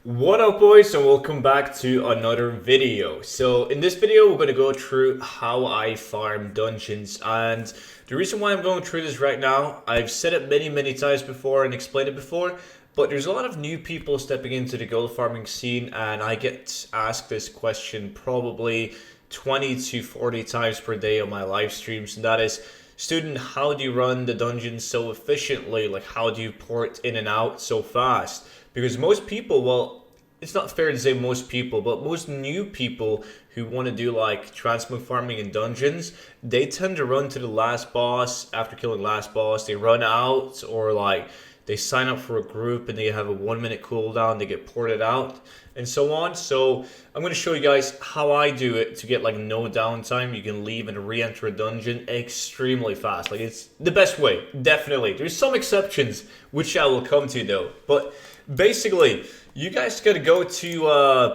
What up boys, and welcome back to another video. So in this video we're going to go through how I farm dungeons, and the reason why I'm going through this right now, I've said it many times before and explained it before, but there's a lot of new people stepping into the gold farming scene, and I get asked this question probably 20 to 40 times per day on my live streams, and that is, Student, how do you run the dungeon so efficiently? Like, how do you port in and out so fast? Because most people, well, it's not fair to say most people, but most new people who want to do like transmog farming in dungeons, they tend to run to the last boss. After killing last boss, they run out, or like they sign up for a group and they have a 1 minute cooldown, they get ported out and so on. So I'm going to show you guys how I do it to get like no downtime. You can leave and re-enter a dungeon extremely fast. Like, it's the best way, definitely. There's some exceptions which I will come to though, but basically you guys gotta go to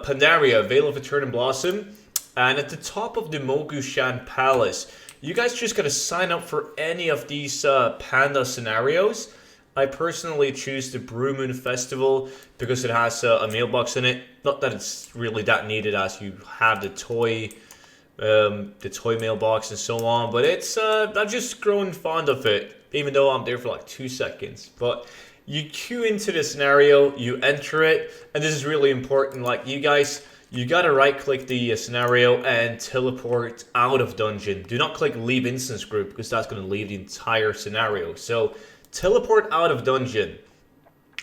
Pandaria, Vale of Eternal Blossom, and at the top of the Mogushan Palace, you guys just gotta sign up for any of these panda scenarios. I personally choose the Blue Moon Festival because it has a mailbox in it. Not that it's really that needed, as you have the toy mailbox and so on, but it's I've just grown fond of it, even though I'm there for like 2 seconds. But you queue into the scenario, you enter it, and this is really important. Like, you guys, you gotta right click the scenario and teleport out of dungeon. Do not click leave instance group, because that's gonna leave the entire scenario. So teleport out of dungeon,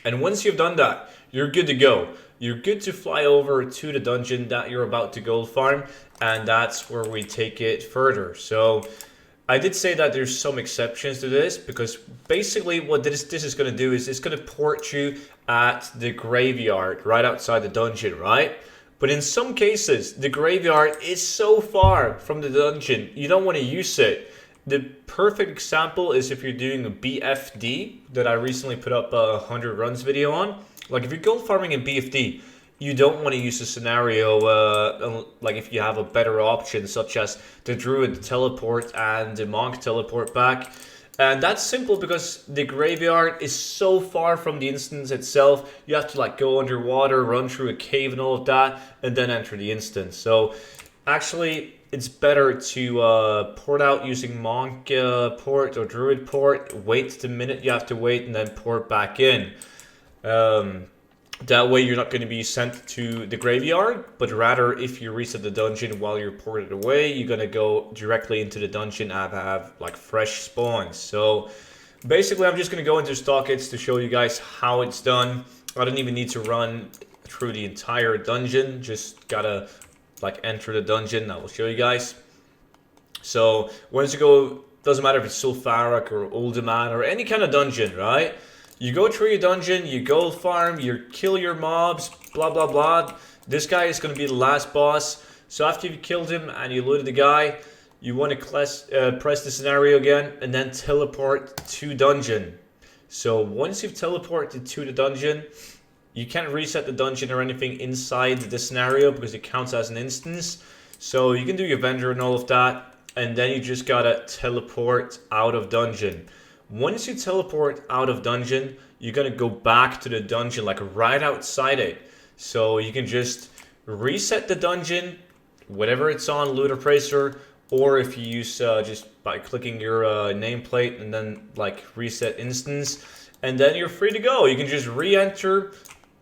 and once you've done that, you're good to go. You're good to fly over to the dungeon that you're about to gold farm, and that's where we take it further. So I did say that there's some exceptions to this, because basically what this is going to do is it's going to port you at the graveyard right outside the dungeon, right? But in some cases, the graveyard is so far from the dungeon, you don't want to use it. The perfect example is if you're doing a BFD that I recently put up a 100 runs video on. Like, if you're gold farming in BFD, you don't want to use a scenario like if you have a better option, such as the druid teleport and the monk teleport back. And that's simple because the graveyard is so far from the instance itself. You have to like go underwater, run through a cave and all of that, and then enter the instance. So actually, it's better to port out using monk port or druid port. Wait the minute you have to wait, and then port back in. That way you're not going to be sent to the graveyard, but rather if you reset the dungeon while you're ported away, you're going to go directly into the dungeon and have like fresh spawns. So basically I'm just going to go into stockits to show you guys how it's done. I don't even need to run through the entire dungeon, just gotta like enter the dungeon. I will show you guys. So once you go, doesn't matter if it's Sulfuric or Uldaman or any kind of dungeon, right? You go through your dungeon, you gold farm, you kill your mobs, blah blah blah. This guy is going to be the last boss. So after you've killed him and you looted the guy, you want to press the scenario again and then teleport to dungeon. So once you've teleported to the dungeon, you can't reset the dungeon or anything inside the scenario because it counts as an instance. So you can do your vendor and all of that, and then you just gotta teleport out of dungeon. Once you teleport out of dungeon, you're gonna go back to the dungeon, like right outside it. So you can just reset the dungeon, whatever it's on, loot appraiser, or if you use just by clicking your nameplate and then like reset instance, and then you're free to go. You can just re-enter,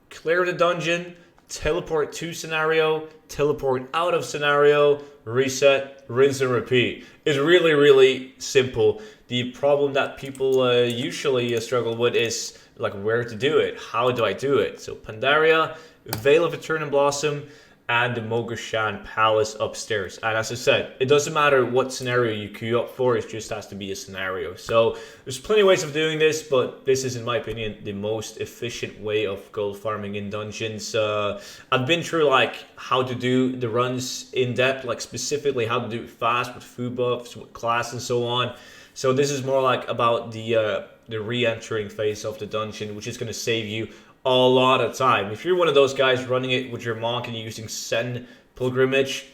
clear the dungeon, teleport to scenario, teleport out of scenario, reset, rinse and repeat. It's really simple. The problem that people usually struggle with is like where to do it. How do I do it? So Pandaria, Vale of Eternal Blossom, and the Mogushan Palace upstairs. And as I said, it doesn't matter what scenario you queue up for, it just has to be a scenario. So there's plenty of ways of doing this, but this is, in my opinion, the most efficient way of gold farming in dungeons. I've been through like how to do the runs in depth, like specifically how to do it fast with food buffs, with class and so on. So this is more like about the re-entering phase of the dungeon, which is going to save you a lot of time. If you're one of those guys running it with your monk and you're using Sen Pilgrimage,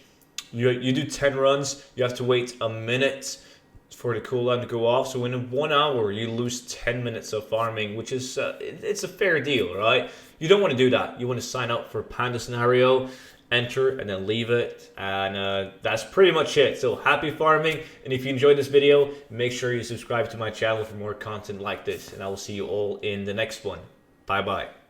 you do 10 runs, you have to wait a minute for the cooldown to go off. So in 1 hour, you lose 10 minutes of farming, which is it's a fair deal, right? You don't want to do that. You want to sign up for Panda Scenario, enter, and then leave it. And that's pretty much it. So happy farming. And if you enjoyed this video, make sure you subscribe to my channel for more content like this. And I will see you all in the next one. Bye-bye.